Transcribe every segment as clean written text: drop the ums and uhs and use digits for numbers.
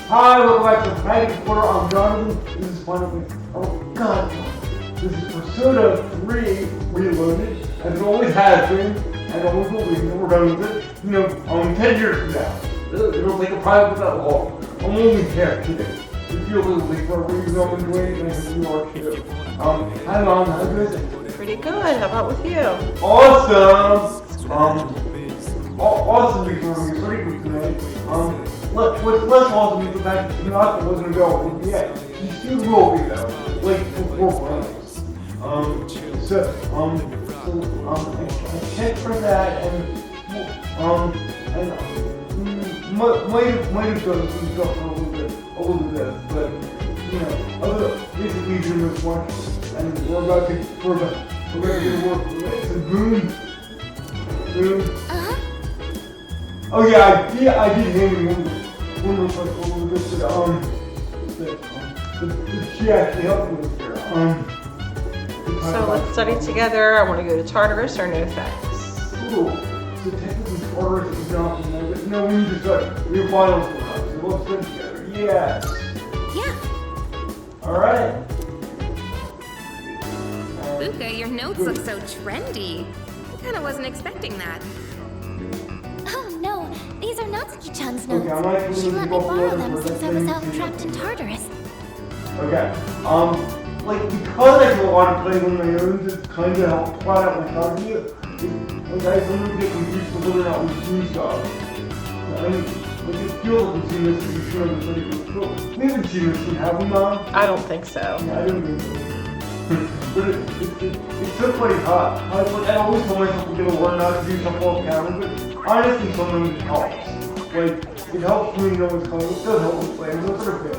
Hi, welcome back to Magic Quarter. I'm Jonathan. This is finally, oh god, this is Persona 3 Reloaded, as it always has been, and always will be, and we're done with it, 10 years from now. It'll take a private that long. I'm only here today. It feels a little late for everybody, you know I'm enjoying it, and I hope you are too. Hi Mom, how good is it? Pretty good. How about with you? Awesome! Awesome before we sleep tonight. What's less awesome is the fact that Hinata wasn't available yet. She still will be though, like before finals. I checked for that might have done some stuff for a little bit, but basically doing this one, and we're about to work with it. So boom. Oh yeah, I did hand me one request a little bit that she actually helped me with here. So let's study together. I want to go to Tartarus or no thanks. Cool. So technically Tartarus is not but no, we need to start. We have finals for us, so let's study together. Yes. Yeah. Alright. Fuka, your notes look so trendy. I kinda wasn't expecting that. Oh no, these are Natsuki-chan's Okay, I'm notes. actually She gonna let go me borrow forward them for since that I was thing out too. trapped in Tartarus. Okay. Because I do a lot of playing on my own to kind of help plot out my thoughts here, I sometimes get confused with whether or not we've seen stuff. I mean, it feels like we've seen this, we should have studied this. We haven't seen this, have we, Mom? I don't think so. Yeah, I don't think so. But it's still pretty hot. I always tell myself I'm gonna learn how to do stuff off camera, but honestly, sometimes it helps. It helps me know what's coming. It does help with playing, so it's sort of good.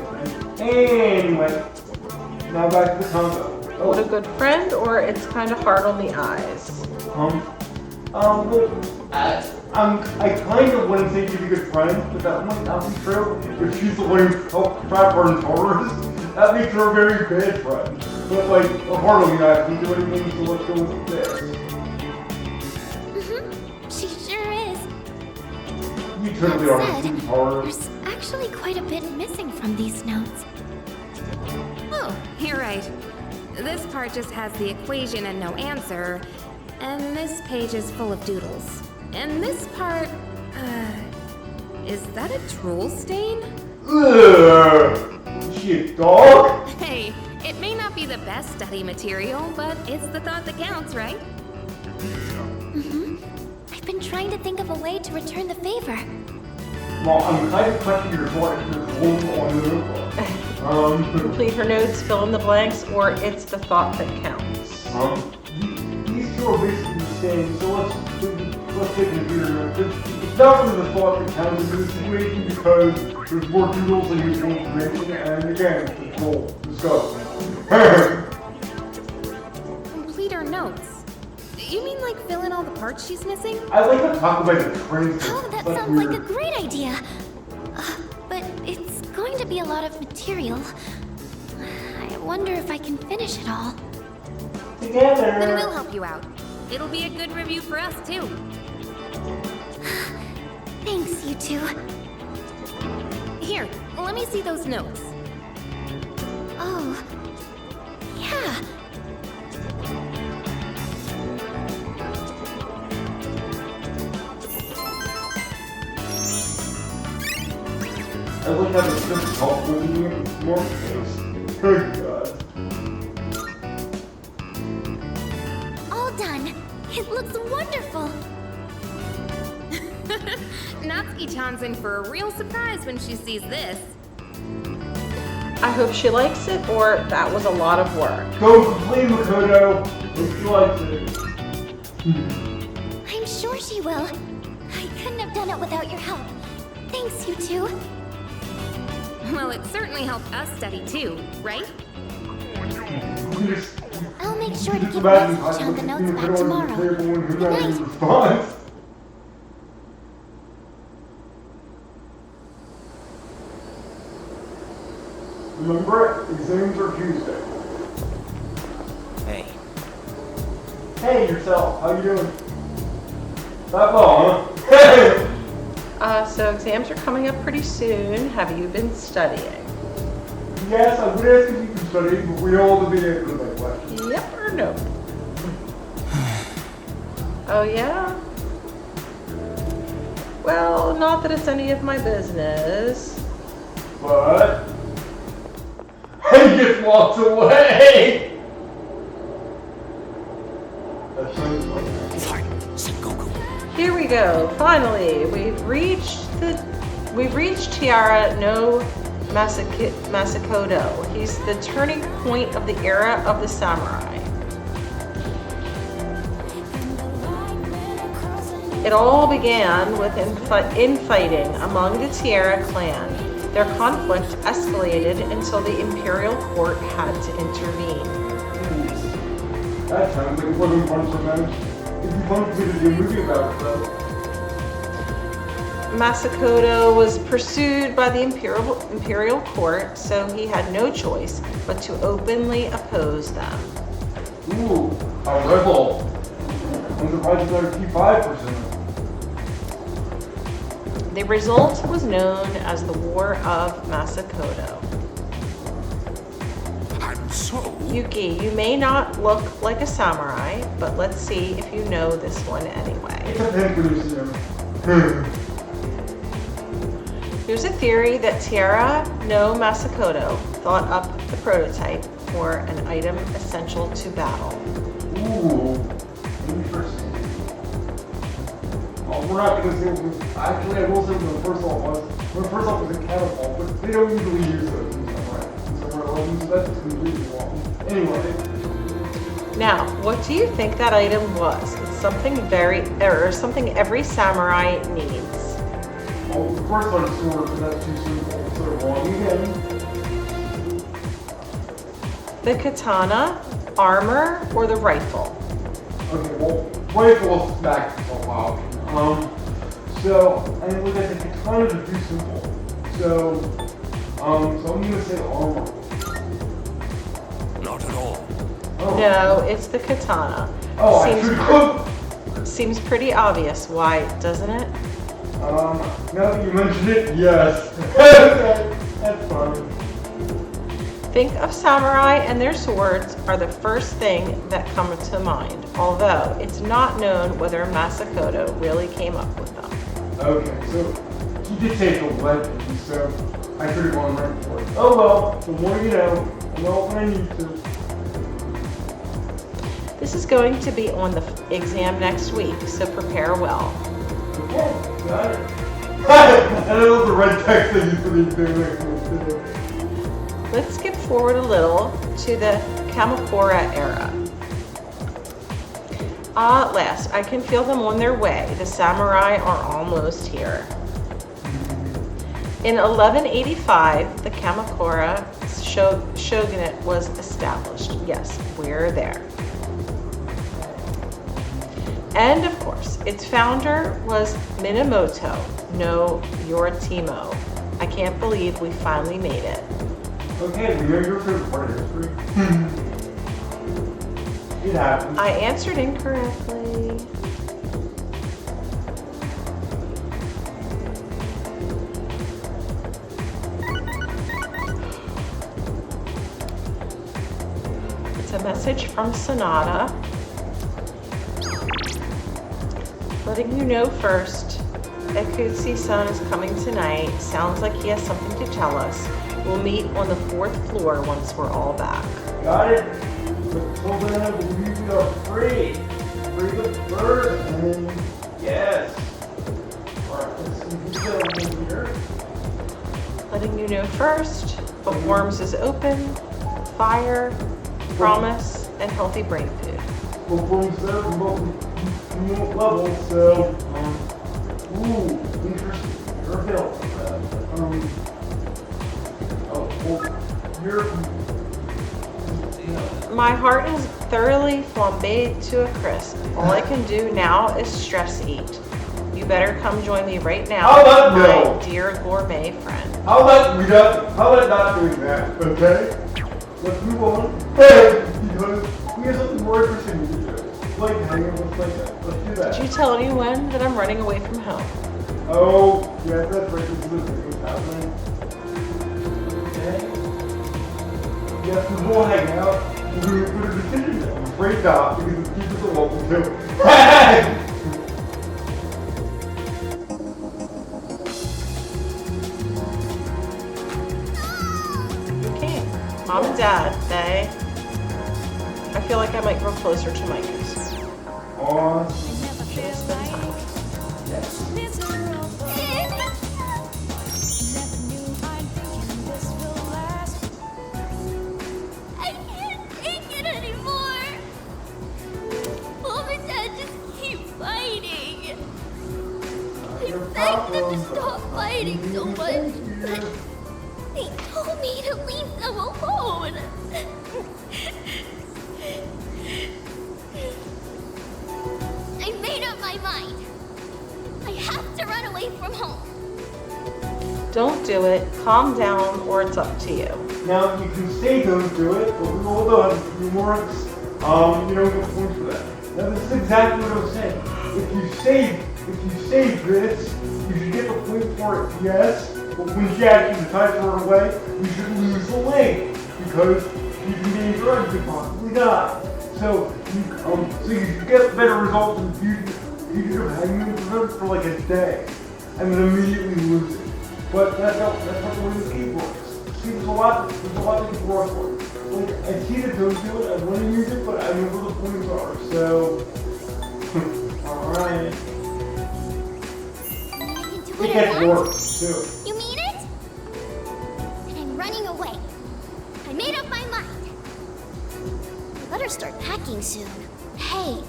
Anyway, now back to the combo. What a good friend, or it's kind of hard on the eyes. I kind of want to say she's a good friend, but that might not be true. If she's the one who helped trap her in Taurus, that makes her a very bad friend. But a part of the eye can do anything, so let's go with this. She sure is. You totally are That a said, Taurus. there's actually quite a bit missing from these notes. Oh, you're right. This part just has the equation and no answer, and this page is full of doodles. And this part, is that a drool stain? Ugh! Is she a dog? Hey, it may not be the best study material, but it's the thought that counts, right? I've been trying to think of a way to return the favor. Well, I'm kind of questioning your thought if there's one on the notebook. Complete her notes, fill in the blanks, or it's the thought that counts. These two are basically the same, so let's take a computer note. It's not really the thought that counts in this situation because there's more doodles and useful information, and again, it's cool. Discuss. Complete her notes. You mean like fill in all the parts she's missing? I'd like to talk about the train. Oh, that sounds like a great idea. But it's going to be a lot of material. I wonder if I can finish it all. Together. Then we'll help you out. It'll be a good review for us, too. Thanks, you two. Here, let me see those notes. Oh, yeah. I like how the script helpful in here with more space. Good God. All done. It looks wonderful. Natsuki-chan's in for a real surprise when she sees this. I hope she likes it, or that was a lot of work. Go complain, Makoto, if you likes it. I'm sure she will. I couldn't have done it without your help. Thanks, you two. Well, it certainly helped us study too, right? I'll make sure to give Natsuki-chan the notes back tomorrow. Good night. Remember, exams are Tuesday. Hey. Hey, yourself. How you doing? That ball, huh? Hey! So exams are coming up pretty soon. Have you been studying? Yes, I would ask if you can study, but we all have the answer to that question. Yep or no? Oh yeah? Well, not that it's any of my business. But he just walks away. That's funny. Here we go. Finally, we've reached Tiara no Masakoto. He's the turning point of the era of the samurai. It all began with infighting among the Tiara clan. Their conflict escalated until the imperial court had to intervene. That sounds like it wasn't fun for them. It'd be fun for me to do a movie about it, though. Masakoto was pursued by the imperial court, so he had no choice but to openly oppose them. Ooh, a rebel. I'm surprised you got a P5%. The result was known as the War of Masakoto. Yuki, you may not look like a samurai, but let's see if you know this one anyway. It's a pimp museum. There's a theory that Tiara no Masakoto thought up the prototype for an item essential to battle. Ooh, interesting. Well, we're not going to say actually, I will say what the first off was. Well, the first off was a catapult, but they don't usually use those in Samurai. So that's completely wrong. Anyway. Now, what do you think that item was? It's something something every samurai needs. Well, the first one is sword, but that's too simple. So wrong again. The katana, armor, or the rifle? Okay, well, rifle is back to a while. So I look at the katana is too simple. So I'm gonna say armor. Not at all. Oh. No, it's the katana. Oh, I should Seems pretty obvious. Why, doesn't it? Now that you mentioned it, yes. That's fine. Think of samurai and their swords are the first thing that come to mind, although it's not known whether Masakoto really came up with them. Okay, so he did take a weapon, so I could have gone right for it. Oh well, the more you know, I know when I need to. This is going to be on the exam next week, so prepare well. Okay, got it. I love the red text that you put in there. Let's skip forward a little to the Kamakura era. At last, I can feel them on their way. The samurai are almost here. In 1185, the Kamakura shogunate was established. Yes, we're there. And of course, its founder was Minamoto no Yoritomo. I can't believe we finally made it. Okay, we know your favorite part of history. It happens. I answered incorrectly. It's a message from Sonata. Letting you know first, Ekutsu-san is coming tonight. Sounds like he has something to tell us. We'll meet on the 4th floor once we're all back. Got it. But till then, I believe we are free. Free the bird, and yes. Alright, let's see who's over here. Letting you know first, bookworms is open, fire, promise, and healthy brain food. Bookworms there from both levels, so, ooh, interesting. You're available for that. My heart is thoroughly flambéed to a crisp. All I can do now is stress eat. You better come join me right now, How about my no? dear gourmet friend. How about not doing that, okay? Let's move on. Because we have something more interesting to do. Like hanging with my set. Let's do that. Did you tell anyone that I'm running away from home? Oh, yes, that's right. This is what's happening. Okay. Yes, we will hang out. We're going to put a decision down. Break off because the teachers are welcome too. Okay, Mom and Dad, I feel like I might grow closer to Micah's. On. Spend time. I can't take it anymore. Mom and Dad just keep fighting. I begged them to stop fighting so much, but they told me to leave them alone. I made up my mind. I have to run away from home. Don't do it. Calm down, or it's up to you. Now, you can say don't do it, but we will have a few more, you don't get points for that. Now, this is exactly what I was saying. If you save this, you should get the point for it, yes, but when she actually decides to run away, you should lose the leg, because you can be drugged and possibly die. So you should get better results in the future. You should have hanging in the for like a day, and then immediately lose it. But that's not the way the game works. See, there's a lot that can work for it. Like, I see the don't do it, I want to use it, but I know where the points are, so... Alright. I can do It what I gets want. worse, too. You mean it? And I'm running away. I made up my mind. I better start packing soon. Hey,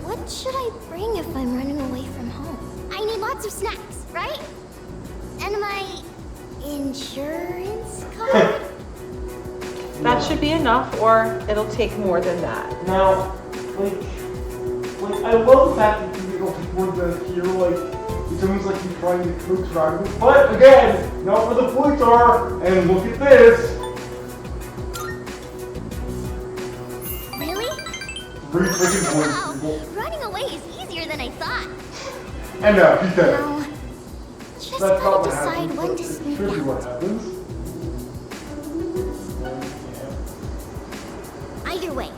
what should I bring if I'm running away from home? I need lots of snacks, right? And my insurance card? That should be enough, or it'll take more than that. Now, like, I love the fact that you don't support the here, like, it's almost like you're trying to coach driving. But again, not where the points are, and look at this. Really? 3 freaking points, Wow, people. running away is easier than I thought. And now, he said, Now, just that's not gotta what decide happens, when but to it sneak should be what out. happens. Either way,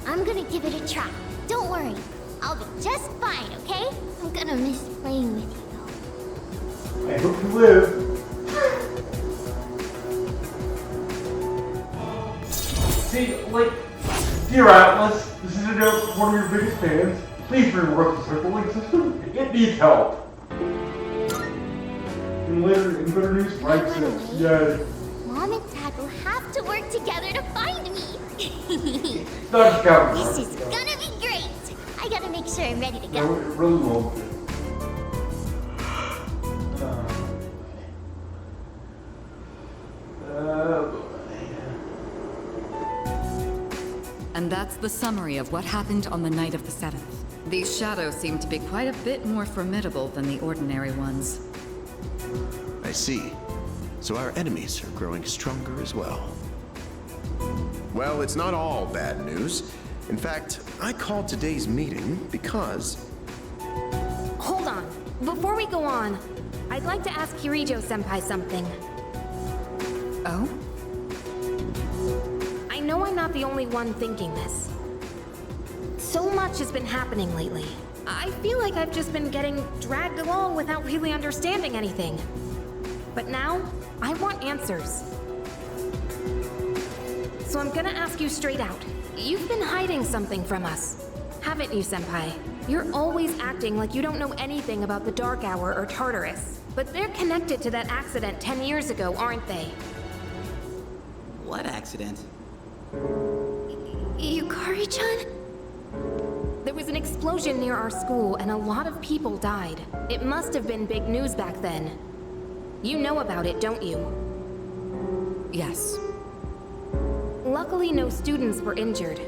I'm gonna give it a try. Don't worry, I'll be just fine, okay? I'm gonna miss playing with you though. I hope you live. See, like, dear Atlas, this is a note from one of your biggest fans. Please rework the circle link system. It needs help. And later, in better news, Frank says, yay. Mom and Dad will have to work together to find me. Not counting. This is gonna be great. I gotta make sure I'm ready to No, go. it really won't be. And that's the summary of what happened on the night of the 7th. These shadows seem to be quite a bit more formidable than the ordinary ones. I see. So our enemies are growing stronger as well. Well, it's not all bad news. In fact, I called today's meeting because... Hold on. Before we go on, I'd like to ask Kirijo-senpai something. Oh? I know I'm not the only one thinking this. So much has been happening lately. I feel like I've just been getting dragged along without really understanding anything. But now, I want answers. So I'm gonna ask you straight out. You've been hiding something from us, haven't you, Senpai? You're always acting like you don't know anything about the Dark Hour or Tartarus. But they're connected to that accident 10 years ago, aren't they? What accident? Yukari-chan? There was an explosion near our school and a lot of people died. It must have been big news back then. You know about it, don't you? Yes. Luckily, no students were injured.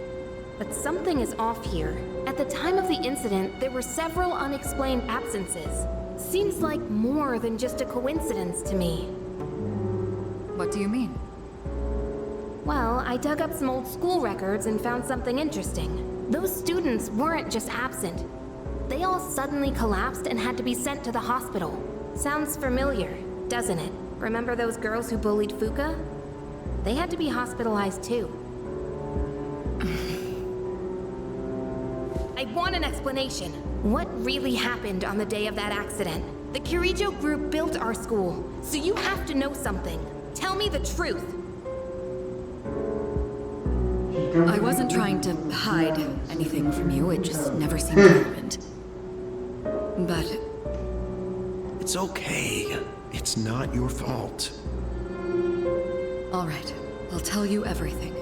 But something is off here. At the time of the incident, there were several unexplained absences. Seems like more than just a coincidence to me. What do you mean? Well, I dug up some old school records and found something interesting. Those students weren't just absent. They all suddenly collapsed and had to be sent to the hospital. Sounds familiar, doesn't it? Remember those girls who bullied Fuka? They had to be hospitalized too. I want an explanation. What really happened on the day of that accident? The Kirijo group built our school, so you have to know something. Tell me the truth. I wasn't trying to hide anything from you, it just never seemed relevant. But It's okay. It's not your fault. all right, I'll tell you everything.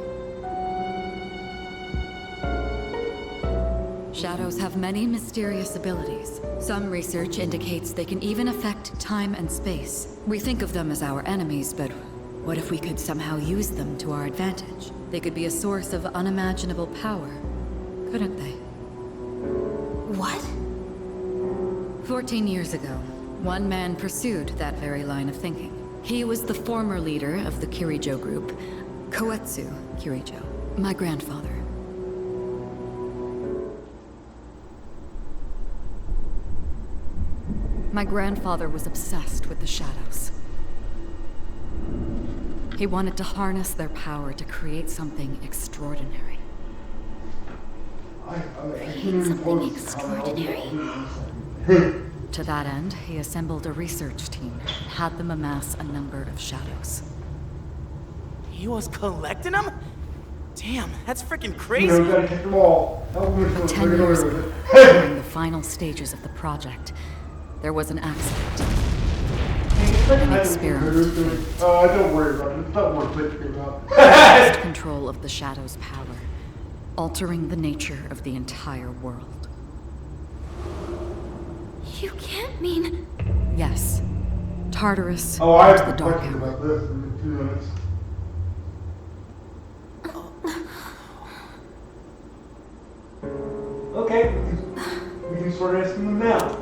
Shadows have many mysterious abilities. Some research indicates they can even affect time and space. We think of them as our enemies, but what if we could somehow use them to our advantage? They could be a source of unimaginable power, couldn't they? What? 14 years ago, one man pursued that very line of thinking. He was the former leader of the Kirijo group, Koetsu Kirijo, my grandfather. My grandfather was obsessed with the shadows. He wanted to harness their power to create something extraordinary. Something extraordinary. To that end, he assembled a research team and had them amass a number of shadows. He was collecting them? Damn, that's freaking You know, crazy. you gotta catch them all. That was But so 10 great years with ago, it. during the final stages of the project, there was an accident. An experiment failed. Oh, don't worry about it. It's not worth thinking about. Lost control of the shadow's power, altering the nature of the entire world. You can't mean... Yes, Tartarus Oh, I and have the a Dark question Hour. about this in 2 minutes. Okay, we can start asking them now.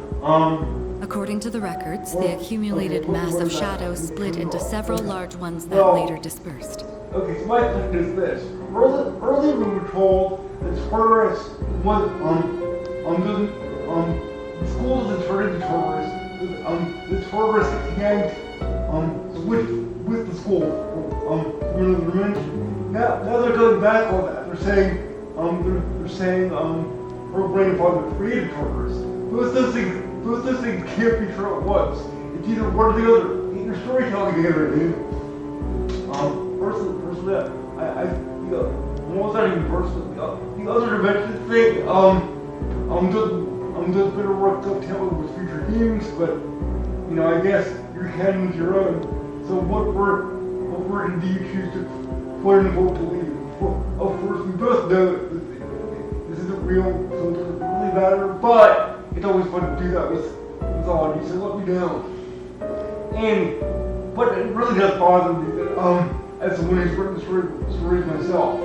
According to the records, the Well, accumulated okay, mass what of about- shadows split into several large ones that Well- later dispersed. Okay, so my question is this. Earlier we were told that Tartarus was, the school that turned into Tartarus, the Tartarus ganked, with the school, from another dimension. Now they're going back on that. They're saying, her grandfather created Tartarus. Those things can't be true at once. It's either one or the other. Either storytelling together, dude. Personally, not even personally, the other dimension thing, I'm just gonna work up telling with future games, but, you know, I guess your canon's your own. So what version do you choose to quote unquote believe? Well, of course, we both know that this isn't real, so it doesn't really matter, but it's always fun to do that with Audie, so let me know. But it really does bother me that, as someone who's written the stories myself,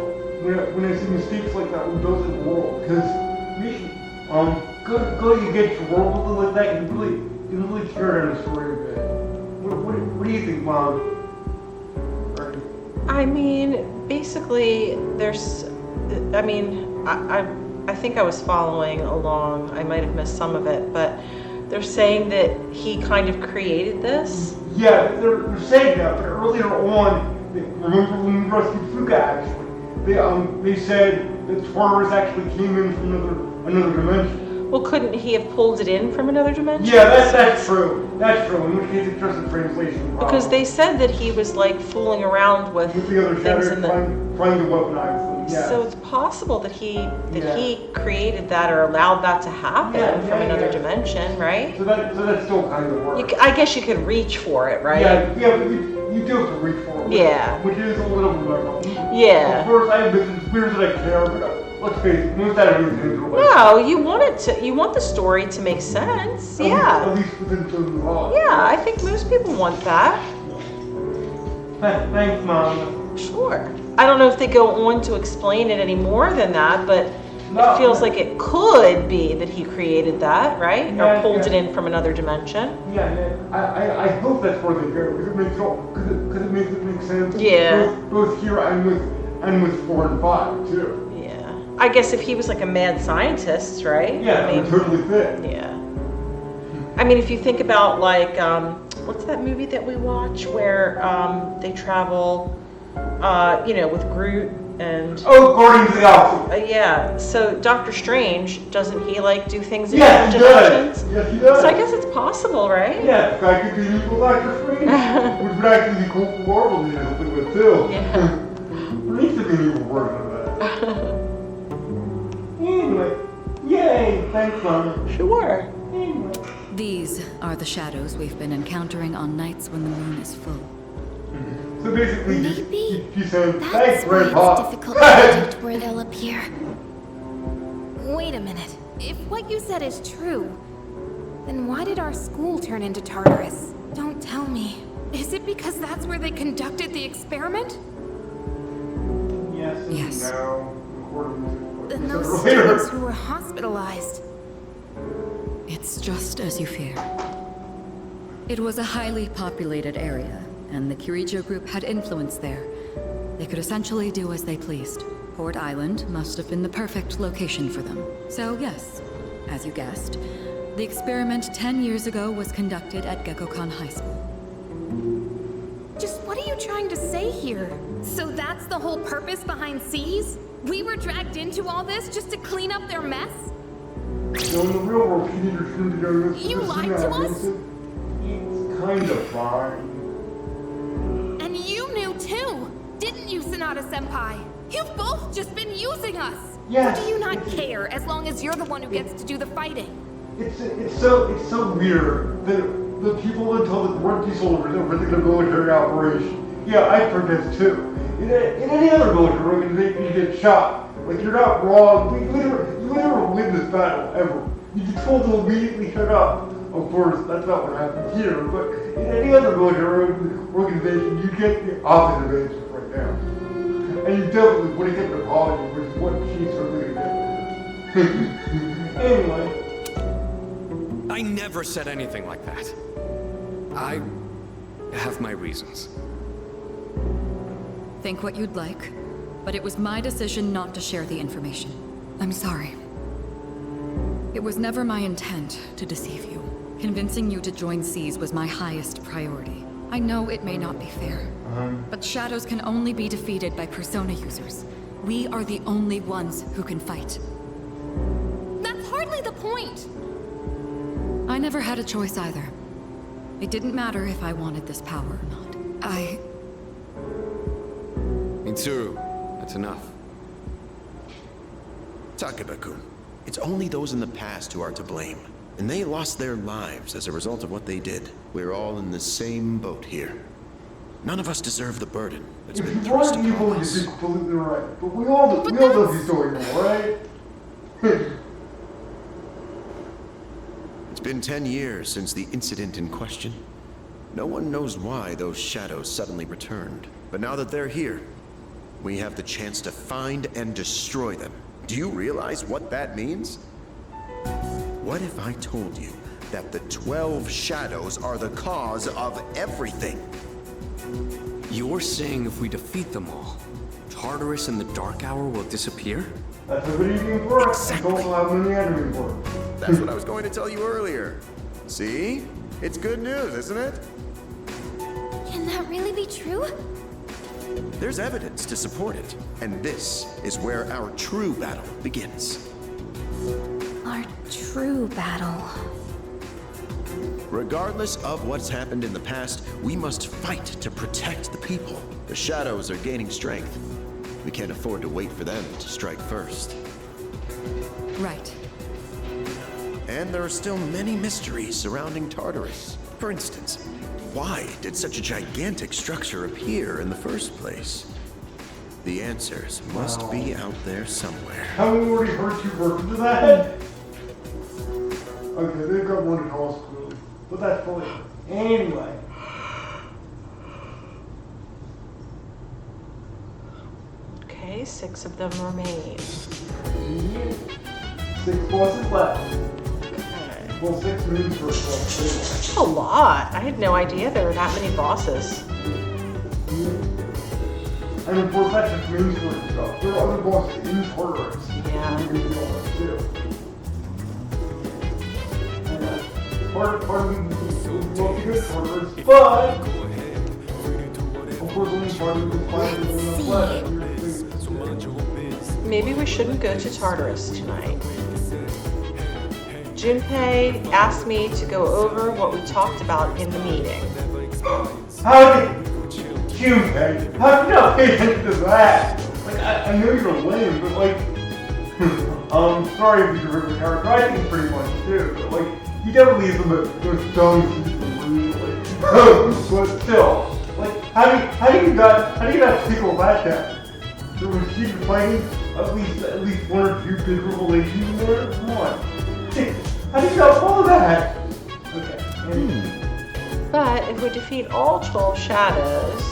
when I see mistakes like that, we build in the world, because going against your world with like that can really tear down the story a bit. What do you think, Mom? Right. I mean, basically, I think I was following along. I might have missed some of it, but they're saying that he kind of created this. Yeah, they're saying that, but earlier on, remember when we rescued Fuka actually, they said that Tartarus actually came in from another dimension. Well, couldn't he have pulled it in from another dimension? Yeah, that's true. That's true. In which case it's just a translation problem. Because they said that he was like fooling around with with the other things shadows in the. trying to weaponize them. Yeah. So it's possible that he Yeah. he created that or allowed that to happen from another dimension, right? So that still kind of works. I guess you could reach for it, right? Yeah, but you do have to reach for it. Yeah. Which is a little bit Yeah. Of course, I admit it's weird that I care, but let's face it, most animals do it. No, you want the story to make sense. At Yeah. least within children's laws. Yeah, I think most people want that. Thanks, Mom. Sure. I don't know if they go on to explain it any more than that, but it feels like it could be that he created that, right? Yeah, Or pulled yeah. it in from another dimension. Yeah, I hope that's where they go, because it makes it make sense. Yeah. Both here and with 4 and 5 too. Yeah. I guess if he was like a mad scientist, right? Yeah, I mean, they're totally fit. yeah. I mean, if you think about like, what's that movie that we watch where they travel, with Groot and. Oh, Guardians of the Galaxy. Yeah. So Doctor Strange, doesn't he like do things in Yes, he different does. dimensions? Yes, he does. So I guess it's possible, right? Yeah, if I could be equal Doctor Strange, which would actually be cool for Marvel to do something with too. Yeah. There needs to be an evil version of that. Anyway, yay! Thanks, Mama. Sure. Anyway. These are the shadows we've been encountering on nights when the moon is full. So basically, Maybe you said, that's thanks, why Grandpa. it's difficult to predict where they'll appear. Wait a minute. If what you said is true, then why did our school turn into Tartarus? Don't tell me. Is it because that's where they conducted the experiment? Yes. and Yes. No. Then those Later. students who were hospitalized. It's just as you fear. It was a highly populated area, and the Kirijo group had influence there. They could essentially do as they pleased. Port Island must have been the perfect location for them. So yes, as you guessed, the experiment 10 years ago was conducted at Gekkokan High School. Just what are you trying to say here? So that's the whole purpose behind C's? We were dragged into all this just to clean up their mess? So in the real world, teenagers seem to go this. You lied to us? It's kind of fine. And you knew too, didn't you, Sonata-senpai? You've both just been using us! Yes. Or do you not care as long as you're the one who gets to do the fighting? It's so weird that the people that told us weren't these soldiers that were the military operation. Yeah, I protest too. In any other military organization, you get shot. Like, you're not wrong. You never win this battle, ever. You just told to immediately shut up. Of course, that's not what happened here, but in any other military organization, you get the opposite of answers right now. And you definitely wouldn't get an apology, which is what she's certainly gonna get. Anyway. I never said anything like that. I have my reasons. Think what you'd like, but it was my decision not to share the information. I'm sorry. It was never my intent to deceive you. Convincing you to join C's was my highest priority. I know it may not be fair, but shadows can only be defeated by persona users. We are the only ones who can fight. That's hardly the point! I never had a choice either. It didn't matter if I wanted this power or not. Mitsuru, that's enough. Takeba-kun, it's only those in the past who are to blame. And they lost their lives as a result of what they did. We're all in the same boat here. None of us deserve the burden that's If been you thrust weren't evil, upon you'd us. be completely right. But we all know these stories, right? It's been 10 years since the incident in question. No one knows why those shadows suddenly returned. But now that they're here, we have the chance to find and destroy them. Do you realize what that means? What if I told you that the 12 shadows are the cause of everything? You're saying if we defeat them all, Tartarus and the Dark Hour will disappear? That's a video game for us. Exactly. It's also how many anime for it. That's what I was going to tell you earlier. See? It's good news, isn't it? Can that really be true? There's evidence to support it. And this is where our true battle begins. Our true battle. Regardless of what's happened in the past, we must fight to protect the people. The shadows are gaining strength. We can't afford to wait for them to strike first. Right. And there are still many mysteries surrounding Tartarus. For instance, why did such a gigantic structure appear in the first place? The answers must be out there somewhere. Haven't we already heard 2 versions of that? Okay, they've got one in all schools. But that's funny. Anyway. Okay, 6 of them remain. 6 bosses left. Well, 6 moons for That's a lot. I had no idea there were that many bosses. And of course, that's just main story stuff. There are other bosses in Tartarus. Yeah. You can do all that too. And part of me would love to go to Tartarus, but of course only part of me is finding the flesh. Maybe we shouldn't go to Tartarus tonight. Junpei asked me to go over what we talked about in the meeting. How did Junpei? How did you not pay attention to that? Like, I know you're lame, but like, sorry if you're a character. I think pretty much too, but like, you definitely is the dumb people, but still, like, how do you not tickle that down? So when she's fighting at least one or two big revelations in there? Come on. How do you not follow that? Okay. But if we defeat all 12 shadows,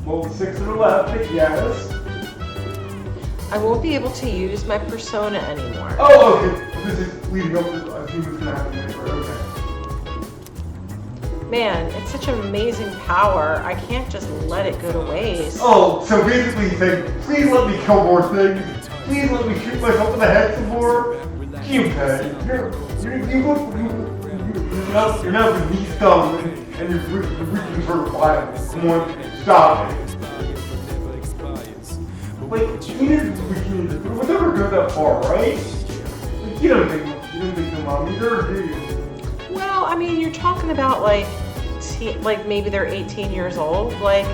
Well, the 6 that are left, but yes. I won't be able to use my persona anymore. Oh, okay. This is leading up to, I think what's gonna happen later. Okay. Man, it's such an amazing power. I can't just let it go to waste. Oh, so basically he's saying, please let me kill more things. Please let me shoot myself in the head some more. Junpei, you're now beneath dumb and you're reaching for violence. Come on, stop it. Like, teenagers would never go that far, right? Like, you don't think the mom either, do you? Well, I mean, you're talking about like maybe they're 18 years old. Like,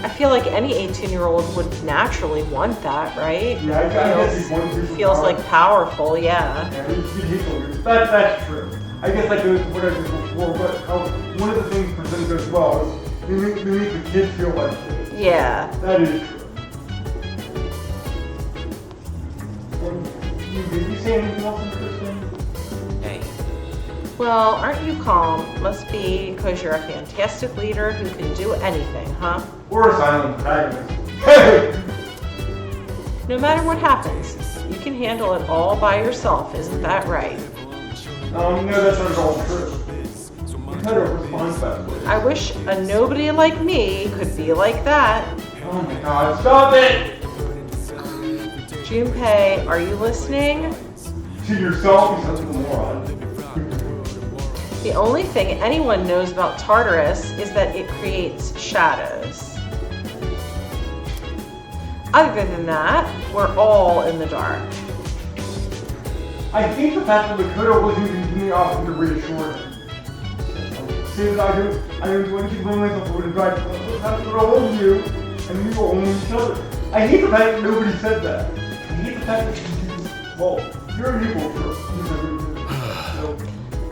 I feel like any 18-year-old would naturally want that, right? Yeah, I guess he's one who's feels like powerful, yeah. That's true. I guess that goes to what I did before, but one of the things Persona does well is they make the kids feel like kids. Yeah. That is true. And did you say anything else interesting? Hey, Well, aren't you calm? Must be because you're a fantastic leader who can do anything, huh? Or a silent protagonist. No matter what happens, you can handle it all by yourself, isn't that right? No, that's not at all true. You kind of respond that way. I wish a nobody like me could be like that. Oh my god, stop it! Junpei, are you listening? To yourself, you sound like a moron. The only thing anyone knows about Tartarus is that it creates shadows. Other than that, we're all in the dark. I hate the fact that Makoto wasn't even giving me option to reassure him. Since I don't do anything wrong myself, I would have tried to have to hold you, and we were only each other. I hate the fact that nobody said that. I hate the fact that you're an evil so.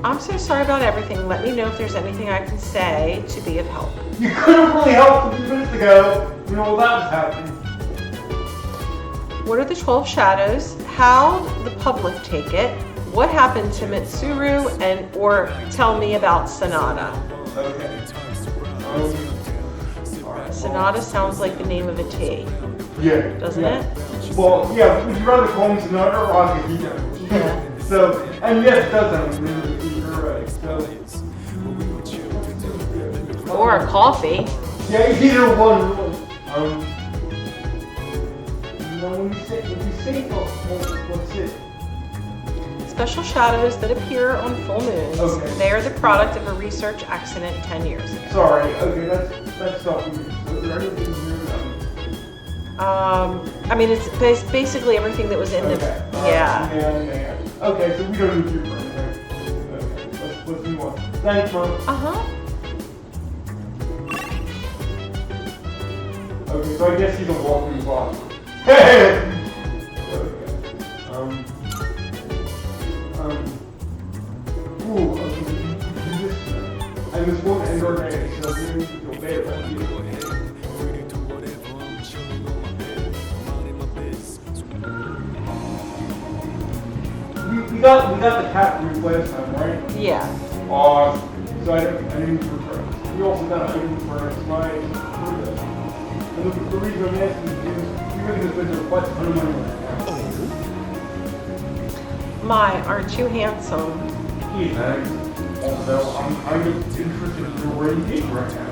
I'm so sorry about everything. Let me know if there's anything I can say to be of help. You could have really helped a few minutes ago. You know, that was happening. What are the 12 shadows? How'd the public take it? What happened to Mitsuru? Or tell me about Sonata. Okay. Alright. Sonata sounds like the name of a tea, Yeah. doesn't yeah. it? Well, yeah, would you rather call him Sonata or Akihito? Yeah. So, and yes, it does sound like you're right. So, Or a coffee. yeah, either one. When you say what's it? Special shadows that appear on full moons. Okay. They are the product of a research accident 10 years ago. Sorry, okay, that's stuff we use. So is there anything new? I mean, it's basically everything that was in Okay. the, yeah. Yeah. Okay, so we don't need you for anything. Okay, let's move on. Thanks, Mom. Uh-huh. Okay, so I guess he's a walking boss. Okay. I missed one end or day, so maybe you feel bad about you. We got the cat root last time, right? Yeah. So I didn't prefer. We also got an item for my birthday. And the reason I'm asking is you're going to spend a bunch of money right now. My, aren't you handsome? Gee, thanks. Also, I'm just interested in your wearing pink right now.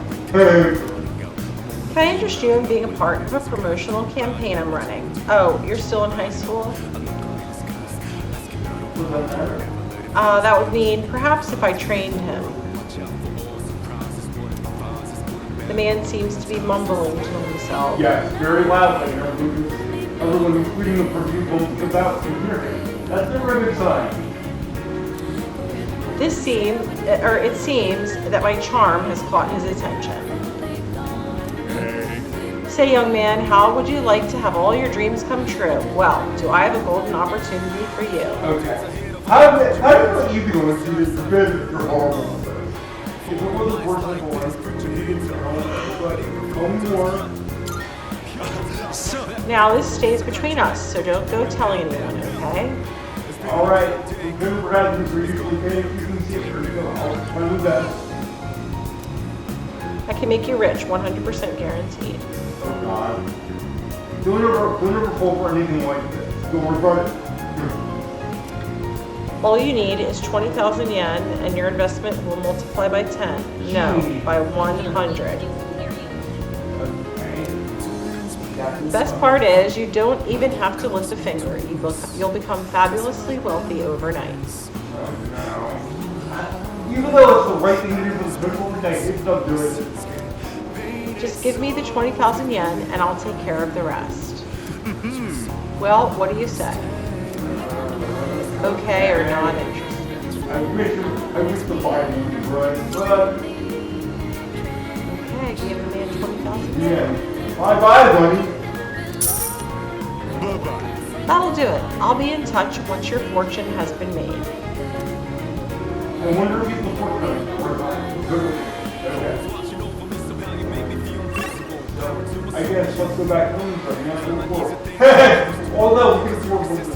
Can I interest you in being a part of a promotional campaign I'm running? Oh, you're still in high school? Does that matter? That would mean perhaps if I trained him. The man seems to be mumbling to himself. Yes, very loudly. Everyone, including the participants without can hear him. That's a very good sign. It seems that my charm has caught his attention. Say, young man, how would you like to have all your dreams come true? Well, do I have a golden opportunity for you? Okay. How do you feel if you did forbid your horrible numbers? If it was a personal one, you did your own, but one more. Now, this stays between us, so don't go telling anyone, okay? Alright, we've been rather for usually paying if you can see it for you. I'll try my best. I can make you rich, 100% guaranteed. Oh god. Don't ever fall for anything like this. Don't worry about it. All you need is 20,000 yen, and your investment will multiply by 10. No, by 100. The best part is, you don't even have to lift a finger. You'll become fabulously wealthy overnight. Even though it's the right thing to do for the people overnight, it's not doing it. Just give me the 20,000 yen, and I'll take care of the rest. Well, what do you say? Okay or not interested? I wish the Biden would be right, but... Okay, give the man 20,000 yen. Yeah. Bye-bye, buddy. That'll do it. I'll be in touch once your fortune has been made. I wonder if he's the fortune or not. Okay. I guess let's go back home and start the world. Although we can afford something.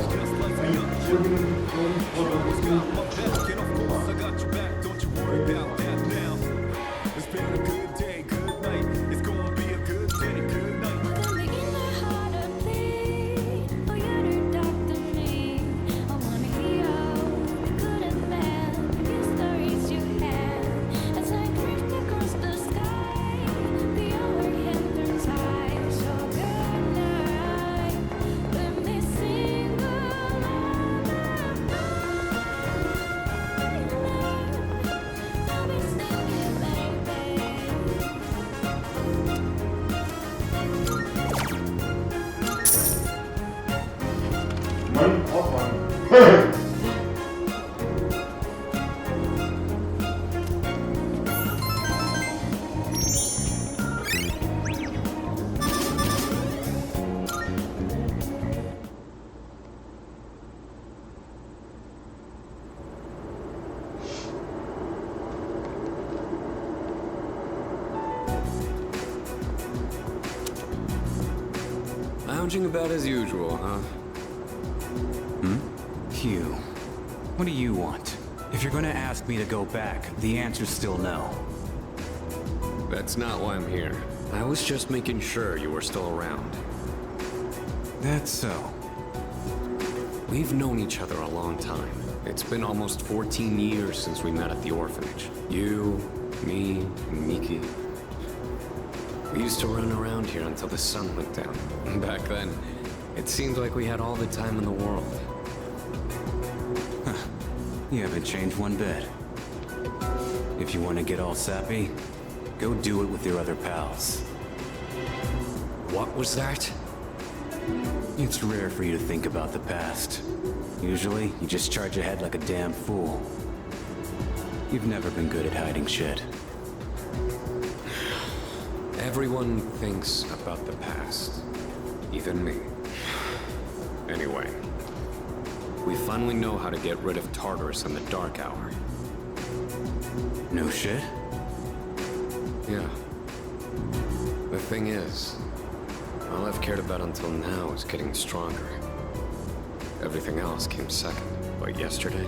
Lounging about as usual, huh? Hugh, what do you want? If you're gonna ask me to go back, the answer's still no. That's not why I'm here. I was just making sure you were still around. That's so. We've known each other a long time. It's been almost 14 years since we met at the orphanage. You, me, and Miki. We used to run around here until the sun went down. Back then, it seemed like we had all the time in the world. You haven't changed one bit. If you want to get all sappy, go do it with your other pals. What was that? It's rare for you to think about the past. Usually, you just charge ahead like a damn fool. You've never been good at hiding shit. Everyone thinks about the past. Even me. Anyway. We finally know how to get rid of Tartarus in the Dark Hour. No shit? Yeah. The thing is, all I've cared about until now is getting stronger. Everything else came second. But yesterday,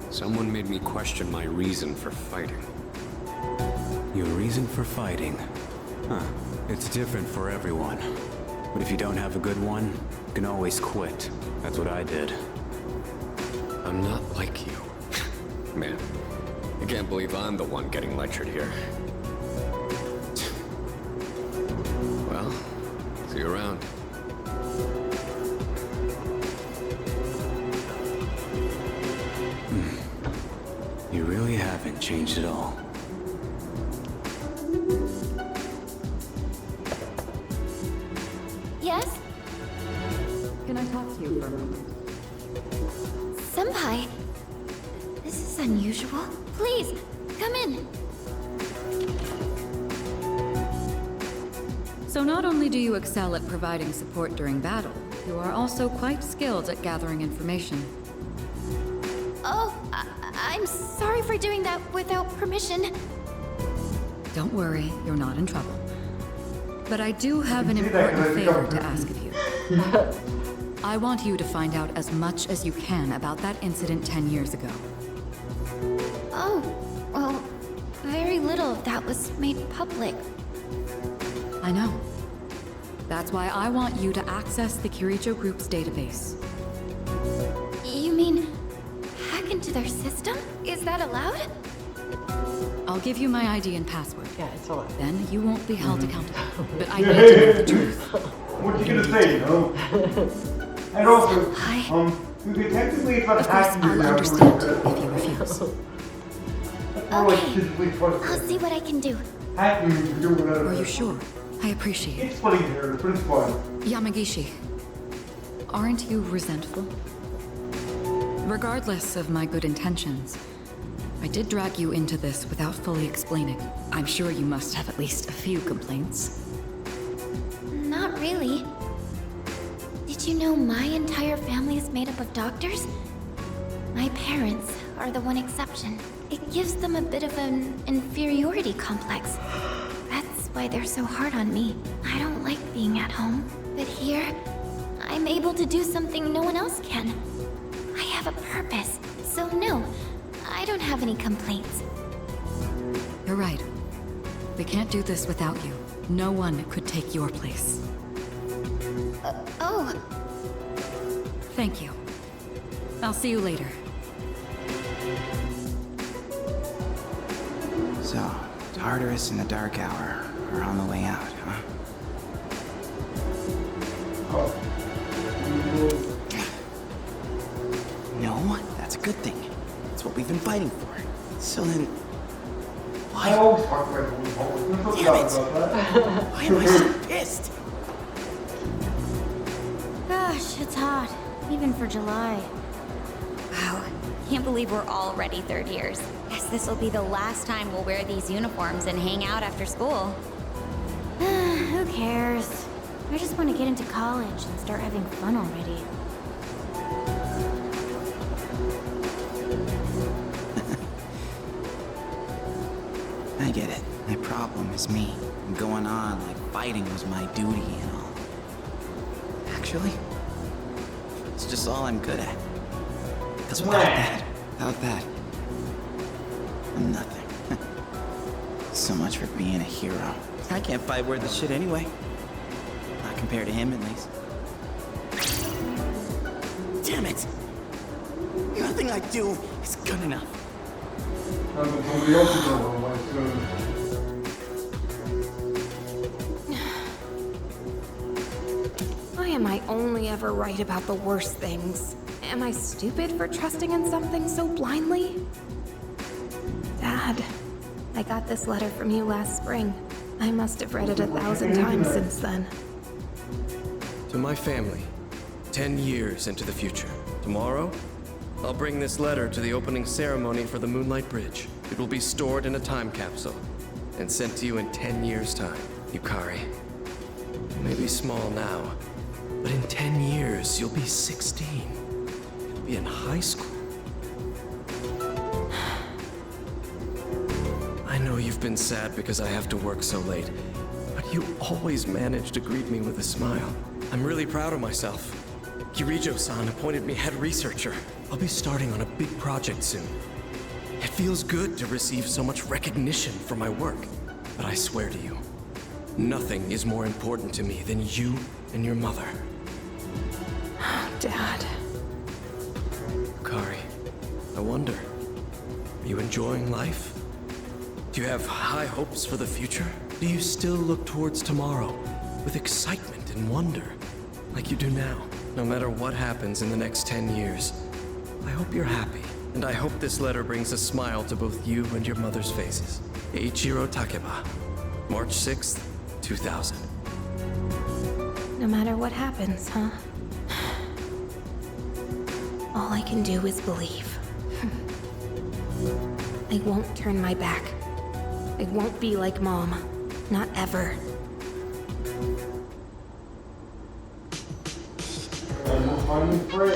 someone made me question my reason for fighting. Your reason for fighting? Huh. It's different for everyone. But if you don't have a good one, you can always quit. That's what I did. I'm not like you. Man, I can't believe I'm the one getting lectured here. changed it all. Yes? Can I talk to you for a moment? Senpai. This is unusual. Please, come in. So not only do you excel at providing support during battle, you are also quite skilled at gathering information. Oh, I'm sorry for doing that without permission. Don't worry, you're not in trouble. But I do have an You can say that 'cause important I think favor I'm to ask of you. I want you to find out as much as you can about that incident 10 years ago. Oh, well, very little of that was made public. I know. That's why I want you to access the Kirijo Group's database. You mean hack into their system? Is that allowed? I'll give you my ID and password. Yeah, it's all. Then you won't be held accountable. But I need to know the truth. What you gonna say, you know? And also, Hi. okay, technically it's not Of course, hacking I'll you understand if you refuse. More like Okay. physically I'll frustrating. see what I can do. Hacking you to do whatever. Are you sure? I appreciate it. It's funny here, but it's fun. Yamagishi, aren't you resentful? Regardless of my good intentions, I did drag you into this without fully explaining. I'm sure you must have at least a few complaints. Not really. Did you know my entire family is made up of doctors? My parents are the one exception. It gives them a bit of an inferiority complex. That's why they're so hard on me. I don't like being at home. But here, I'm able to do something no one else can. I have a purpose. So no, I don't have any complaints. You're right. We can't do this without you. No one could take your place. Oh, Thank you. I'll see you later. So, Tartarus and the Dark Hour are on the way out, huh? No, that's a good thing. That's what we've been fighting for. So then, I why? always talk about it. There's no Damn doubt it. about that. Why am I so pissed? gosh, it's hot. Even for July. Wow, can't believe we're already third years. Guess this will be the last time we'll wear these uniforms and hang out after school. Who cares? I just want to get into college and start having fun already. I get it. My problem is me. I'm going on like fighting was my duty and all. Actually, it's just all I'm good at. Because without that, I'm nothing. So much for being a hero. I can't fight worth the shit anyway. Not compared to him, at least. Damn it! Nothing I do is good enough. Somebody else is gonna run away soon. Why am I only ever right about the worst things? Am I stupid for trusting in something so blindly? Dad, I got this letter from you last spring. I must have read it 1,000 times since then. To my family, 10 years into the future. Tomorrow, I'll bring this letter to the opening ceremony for the Moonlight Bridge. It will be stored in a time capsule and sent to you in 10 years' time. Yukari, you may be small now, but in 10 years, you'll be 16. You'll be in high school. I know you've been sad because I have to work so late, but you always manage to greet me with a smile. I'm really proud of myself. Kirijo-san appointed me head researcher. I'll be starting on a big project soon. It feels good to receive so much recognition for my work, but I swear to you, nothing is more important to me than you and your mother. Dad. Kari, I wonder, are you enjoying life? Do you have high hopes for the future? Do you still look towards tomorrow with excitement and wonder, like you do now? No matter what happens in the next 10 years, I hope you're happy And I hope this letter brings a smile to both you and your mother's faces. Eiichiro Takeba, March 6th, 2000. No matter what happens, huh? All I can do is believe. I won't turn my back. I won't be like Mom. Not ever. And we're finally free.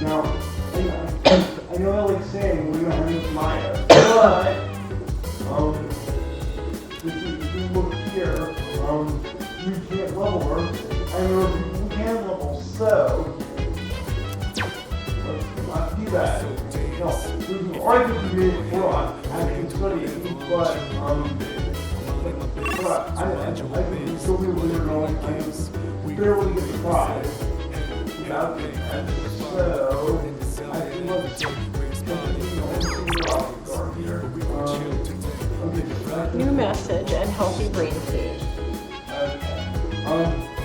Now, I know I like saying we're gonna have Maya, but if we look here, we can't level her. I know we can level, so let's not do that. No, there's an argument to be made for us actually studying, but I think we still be where they're going. I barely get the prize without doing that. So I think let's New message and healthy brain food.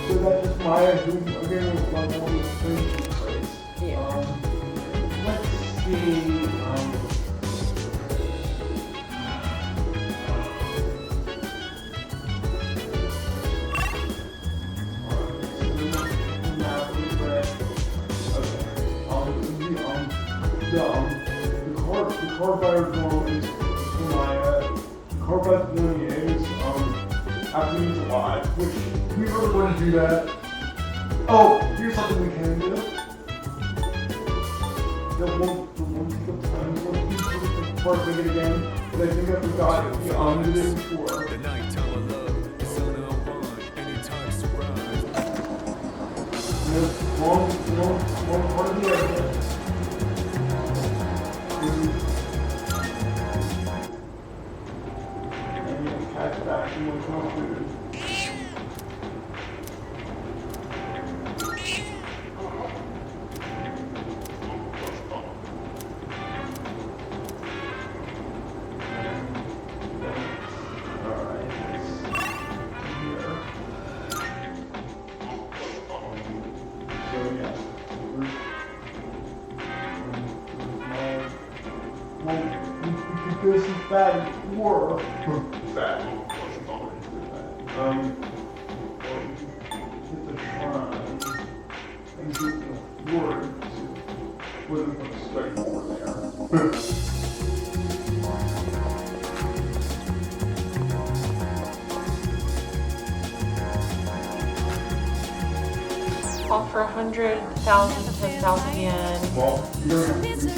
So that's just Maya doing again with my one of the things place. Yeah. Let's see. The Carbide one is Maya. The Carbide one is after he's alive, which we really want to do that. Oh, here's something we can do. That won't take up time. We'll do the part of it again, but I think I forgot it before. The night our love is on our one, anytime surprise. Wrong part of the evidence. And you catch back and we'll come food. This is bad for bad. Hit the shrine and get the words. Wasn't going to straight over there. Offer 100,000, 10,000 yen. Well, you're going to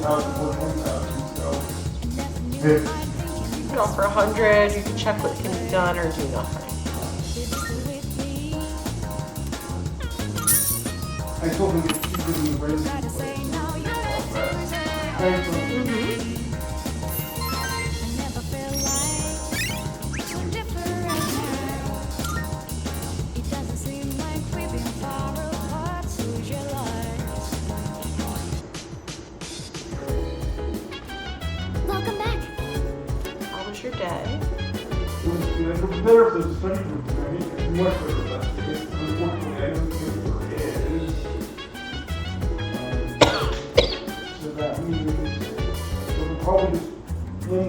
have 1,000, so. You can offer 100, you can check what can be done or do nothing. I told him to keep it in the race. Welcome back. How was your day? It was better if the study group today. It's much better if that's the case. Unfortunately, I don't think there is. So that means we'll probably just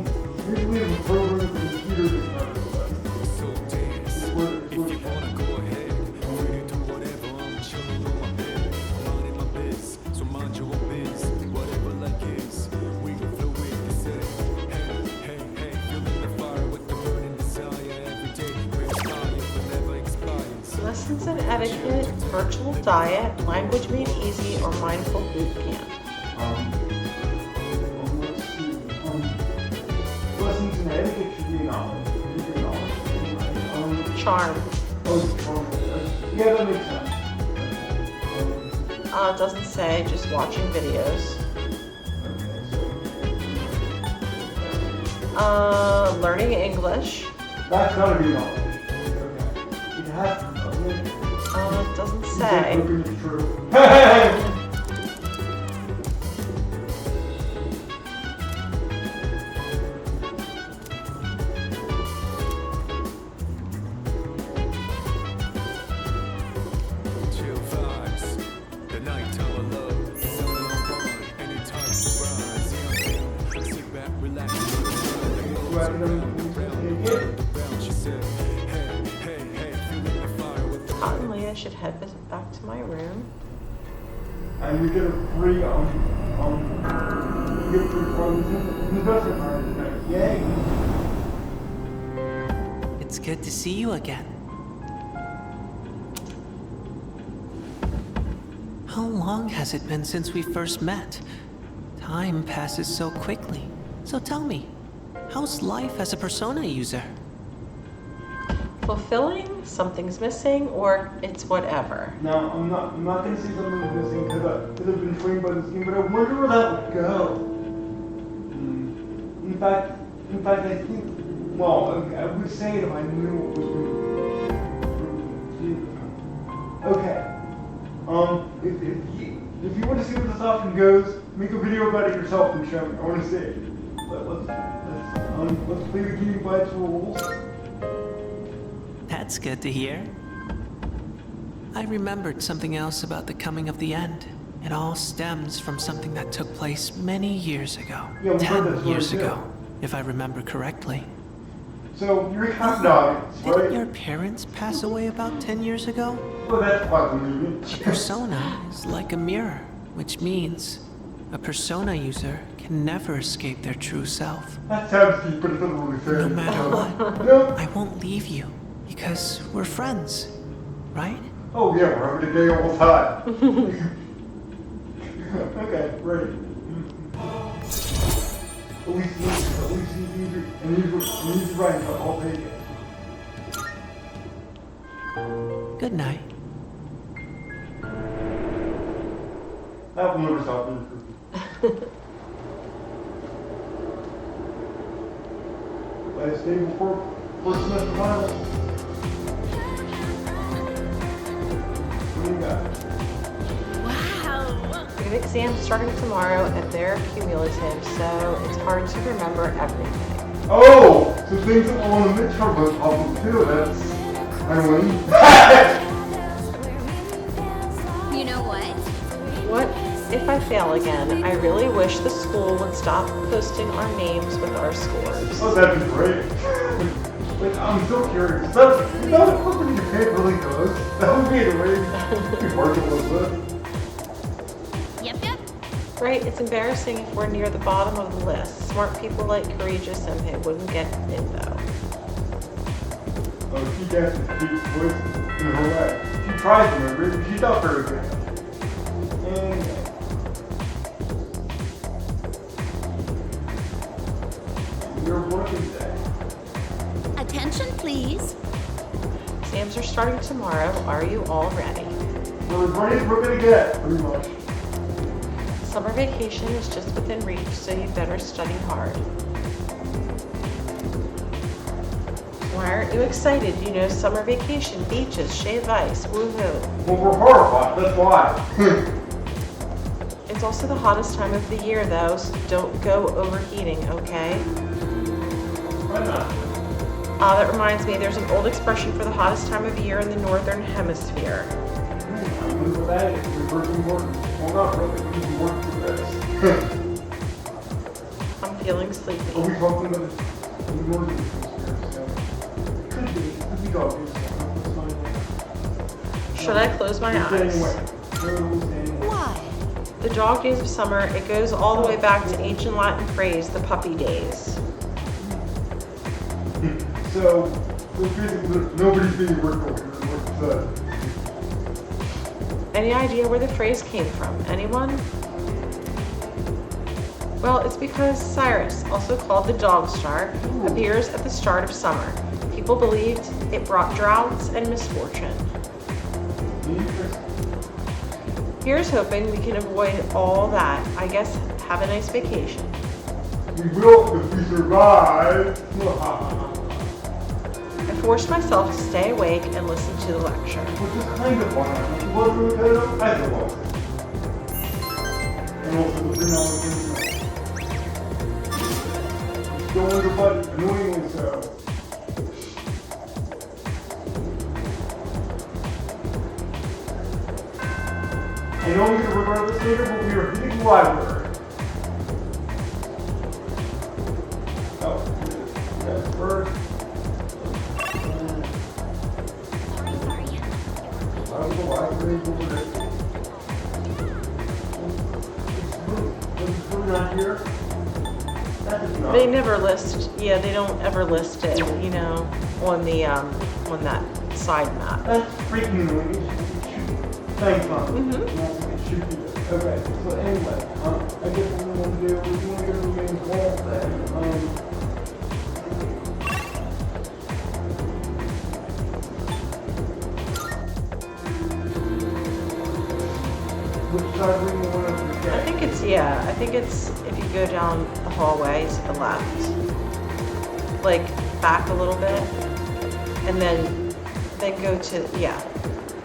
usually have a program for the computer that's not the study. It's what it's Wanna go ahead, I'm ready to do whatever. I'm chilling on my bed, minding my biz. So mind your own biz, whatever life is. We can flow with the set. Hey, feeling the fire with the burning desire every day. We're fire, but never expires. Lessons in etiquette, virtual diet, language made easy, or mindful boot camp. let's see. Lessons in etiquette should be knowledge. Charm. Yeah, that makes sense. It doesn't say, just watching videos. Learning English. That's gotta be knowledge. Okay. It has to be, doesn't it? It doesn't say. It's true. Chill vibes, the night our love Hot and Leah should head back to my room. And we get a free, you get free funds in the investment card tonight. Yay! It's good to see you again. How long has it been since we first met? Time passes so quickly. So tell me, how's life as a Persona user? Fulfilling, something's missing, or it's whatever. Now, I'm not gonna say something's missing because I've been trained by this game, but I wonder where that would go. In fact, I think, well, I would say it if I knew what was going. Okay. If you want to see where this option goes, make a video about it yourself and show me. I want to see it. Let's play the game by its rules. That's good to hear. I remembered something else about the coming of the end. It all stems from something that took place many years ago. Yeah, 10 years ago, if I remember correctly. So, you're a cat dog, right? Didn't your parents pass away about 10 years ago? Well, that's quite convenient. A persona is like a mirror, which means a persona user can never escape their true self. That sounds deep, but it doesn't really fit. No matter what, No. I won't leave you because we're friends, right? Oh yeah, we're having a day all the time. Okay, great. At least you and he's right, but I'll take it. Good night. That will never stop me. Last day before first semester finals. What do you got? We have exams starting tomorrow and they're cumulative, so it's hard to remember everything. Oh! So things that were on the midterm was awesome too. That's annoying. You know what? What if I fail again? I really wish the school would stop posting our names with our scores. Oh, that'd be great. But I'm so curious. Is that something your kid really does? That would be the way we work a little bit. Yep. Right, it's embarrassing if we're near the bottom of the list. Smart people like Courageous Senpai wouldn't get in though. Oh, she gets to speak voice in her way. She tries to remember it, but she's not very good. And your working day. Attention, please. Exams are starting tomorrow. Are you all ready? We're as ready as we're gonna get, pretty much. Summer vacation is just within reach, so you better study hard. Why aren't you excited? You know, summer vacation, beaches, shaved ice, woohoo. Well, we're horrified, that's why. It's also the hottest time of the year though, so don't go overheating, okay? Why not? That reminds me, there's an old expression for the hottest time of year in the northern hemisphere. I wonder what that is. We're working more. Well, not really. We can work through this. I'm feeling sleepy. Are we talking about the northern hemisphere? Could be. Could be dog days. That's fine. Should I close my eyes? Why? The dog days of summer, it goes all the way back to ancient Latin phrase, the puppy days. So basically, nobody's being worked over here. Any idea where the phrase came from? Anyone? Well, it's because Cyrus, also called the dog star, appears at the start of summer. People believed it brought droughts and misfortune. Here's hoping we can avoid all that. I guess have a nice vacation. We will if we survive. I forced myself to stay awake and listen to the lecture. Which is kind of fun. What do we do? I don't know. And also the thing I was going to butt annoyingly so. I know I'm going to regret this later, but we are hitting the library. Oh, yeah. They never list, yeah, they don't ever list it, you know, on the, on that side map. That's freaking annoying. Thanks, Mom. Okay, so anyway, I guess what we want to do is we want to go to the main hall then. Which side do we want to get? I think it's, yeah, I think it's if you go down the hallway to the left, like back a little bit, and then go to, yeah,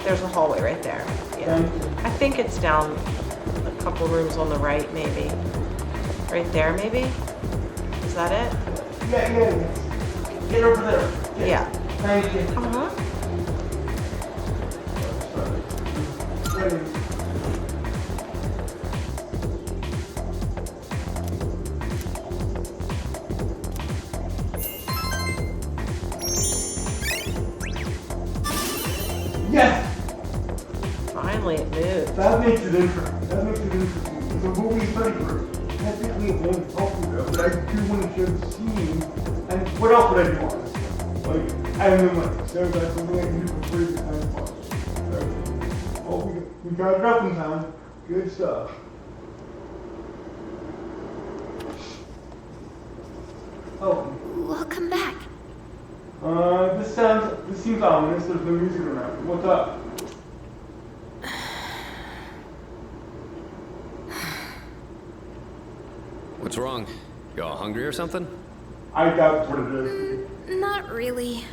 there's a hallway right there. Yeah, I think it's down a couple rooms on the right, maybe. Right there, maybe? Is that it? Yeah. Get over there. Yeah. Thank you. Ready. Yes! Finally, it moved. That makes it interesting. It's a movie study group. Technically, it won't help you though, but I do want to show the scene. And what else would I do on this one? Like, I don't know, so that's something I can do for free to time fun. So, well, we got it up in time. Good stuff. Oh. Welcome back. This seems ominous. There's no music around. What's up? What's wrong? You all hungry or something? I doubt what it is. Not really.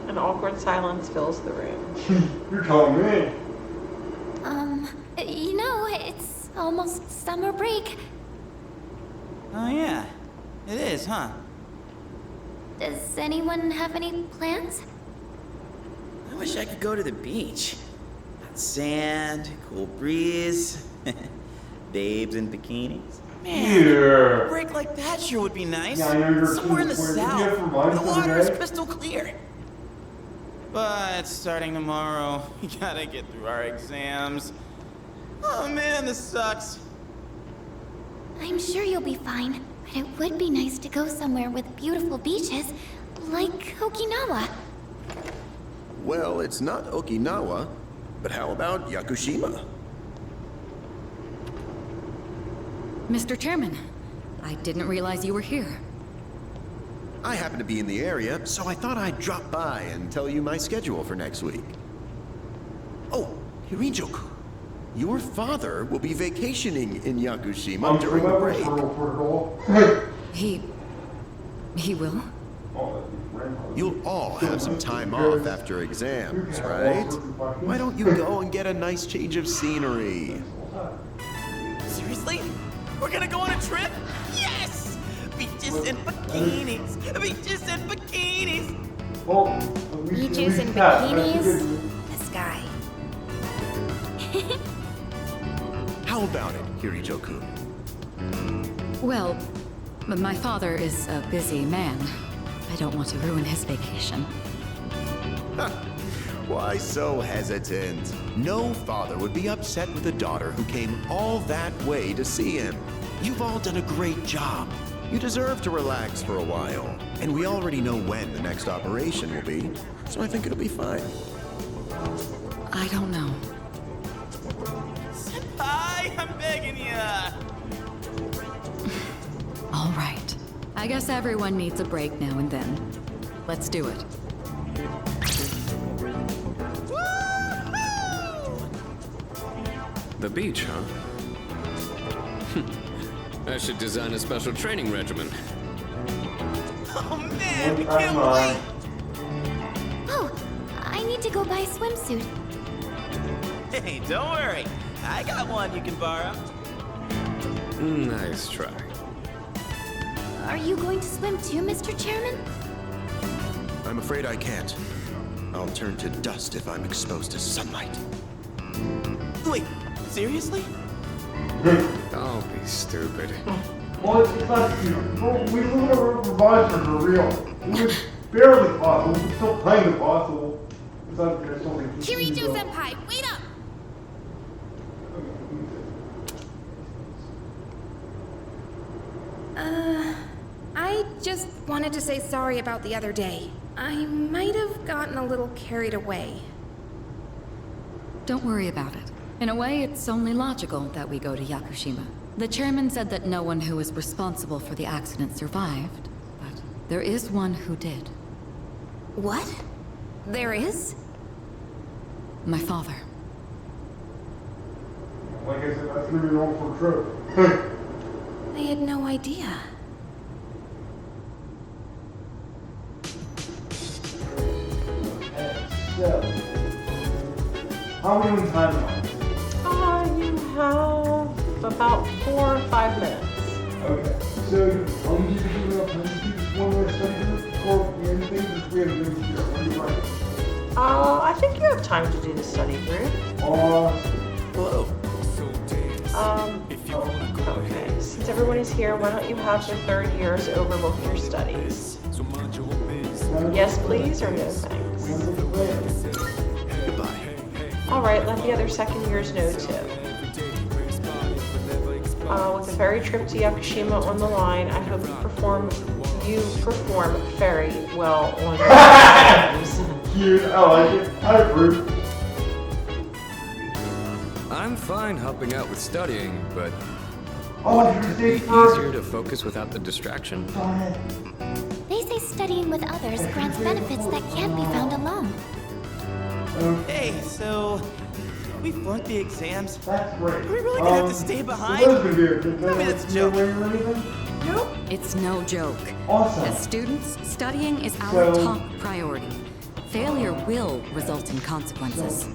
An awkward silence fills the room. You're telling me. You know, it's almost summer break. Oh yeah, it is, huh? Does anyone have any plans? I wish I could go to the beach. Hot sand, cool breeze, babes in bikinis. Man, a break like that sure would be nice. Yeah, I know you're somewhere in the swear. south, Yeah, for where mine the for water is today. crystal clear. But starting tomorrow, we gotta get through our exams. Oh man, this sucks. I'm sure you'll be fine, but it would be nice to go somewhere with beautiful beaches, like Okinawa. Well, it's not Okinawa, but how about Yakushima? Mr. Chairman, I didn't realize you were here. I happen to be in the area, so I thought I'd drop by and tell you my schedule for next week. Oh, Hirijoku, your father will be vacationing in Yakushima during the break. He will? You'll all have some time off after exams, right? Why don't you go and get a nice change of scenery? Seriously? We're gonna go on a trip? Yes! Beaches and bikinis! Beaches and bikinis! Beaches and bikinis? The sky. How about it, Hirijoku? Well, my father is a busy man. I don't want to ruin his vacation. Why so hesitant? No father would be upset with a daughter who came all that way to see him. You've all done a great job. You deserve to relax for a while. And we already know when the next operation will be, so I think it'll be fine. I don't know. Senpai, I'm begging ya! All right. I guess everyone needs a break now and then. Let's do it. The beach, huh? I should design a special training regimen. Oh man, we can't wait! Oh, I need to go buy a swimsuit. Hey, don't worry. I got one you can borrow. Nice try. Are you going to swim too, Mr. Chairman? I'm afraid I can't. I'll turn to dust if I'm exposed to sunlight. Wait, seriously? Don't be stupid. Well, it's not stupid. We live in a revisor for real. It was barely possible. It's still kind of possible. It's not something. Kirito-senpai, wait up! Just wanted to say sorry about the other day. I might have gotten a little carried away. Don't worry about it. In a way, it's only logical that we go to Yakushima. The chairman said that no one who was responsible for the accident survived, but there is one who did. What? There is? My father. Like I said, that's gonna be wrong for a trip. I had no idea. So, how many timelines? You have about 4 or 5 minutes. Okay, so do you think we have time to do this one more study group, or anything that we have to do here? What do you think? I think you have time to do the study group. Hello. Okay. Since everyone is here, why don't you have the third years overlook your studies? Yes, please, or no thanks? Goodbye. Alright, let the other second years know too. With the ferry trip to Yakushima on the line, I hope you perform very well on your exams. Cute, I like it. I approve. I'm fine helping out with studying, but Oh, it'd be easier to focus without the distraction. They say studying with others grants benefits that can't be found alone. Hey, so we flunked the exams. That's great. Are we really gonna have to stay behind? So those are good. I mean, it's a joke. Nope. It's no joke. Awesome. As students, studying is our So- top priority. Failure will result in consequences.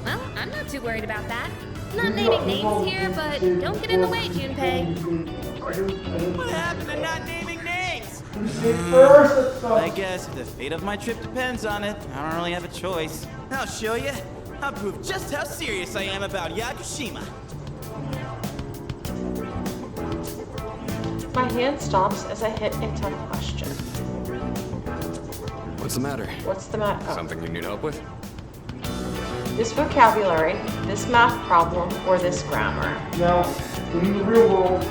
Well, I'm not too worried about that. Not naming names here, but don't get in the way, Junpei. What happened to not naming names? I guess if the fate of my trip depends on it, I don't really have a choice. I'll show you. I'll prove just how serious I am about Yakushima. My hand stops as I hit a tough question. What's the matter? What's the matter? Oh. Something you need help with? This vocabulary, this math problem, or this grammar? Now, in the real world,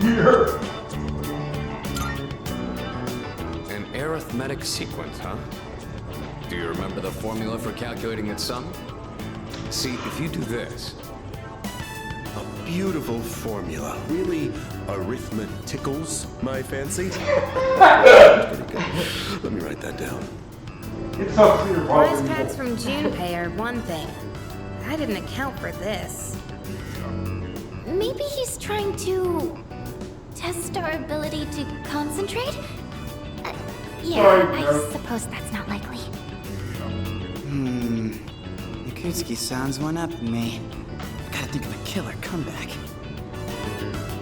here. An arithmetic sequence, huh? Do you remember the formula for calculating its sum? See, if you do this... A beautiful formula. Really arithmetic tickles my fancy. Pretty good. Let me write that down. It's up to your Wise pets from Junpei are one thing. I didn't account for this. Maybe he's trying to test our ability to concentrate? Yeah, Sorry, I suppose that's not likely. Yakutsuki-san's one up on me. Gotta think of a killer comeback.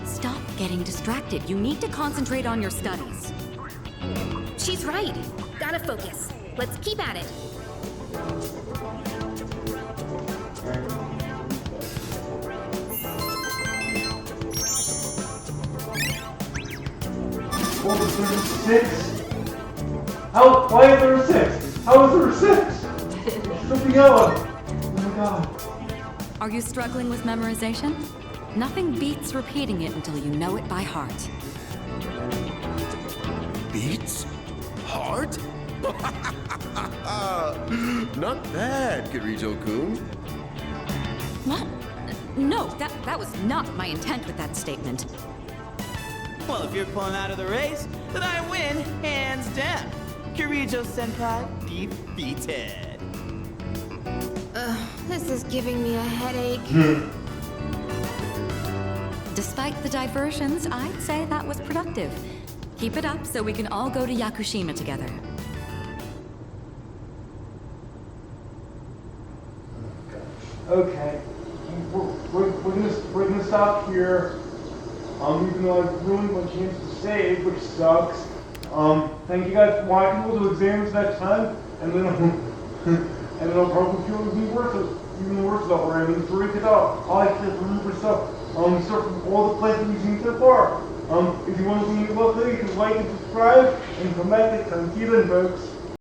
Stop getting distracted. You need to concentrate on your studies. She's right. Gotta focus. Let's keep at it. What was there 6? How? Why is there 6? How is there 6? Still be going. Oh my god. Are you struggling with memorization? Nothing beats repeating it until you know it by heart. Beats? Heart? Not bad, Kirijo-kun. What? No, that was not my intent with that statement. Well, if you're pulling out of the race, then I win, hands down. Kirijo-senpai defeated. This is giving me a headache. Despite the diversions, I'd say that was productive. Keep it up so we can all go to Yakushima together. Okay. We're gonna stop here. Even though I ruined my chance to save, which sucks. Thank you guys for watching. We'll do exams next time, and then and then I'll probably feel even worse about where I'm in to break it up. I like to remember stuff. Stuff from all the places we've seen so far. If you want to see me locally, you can like and subscribe, and come back next time. See you then, folks.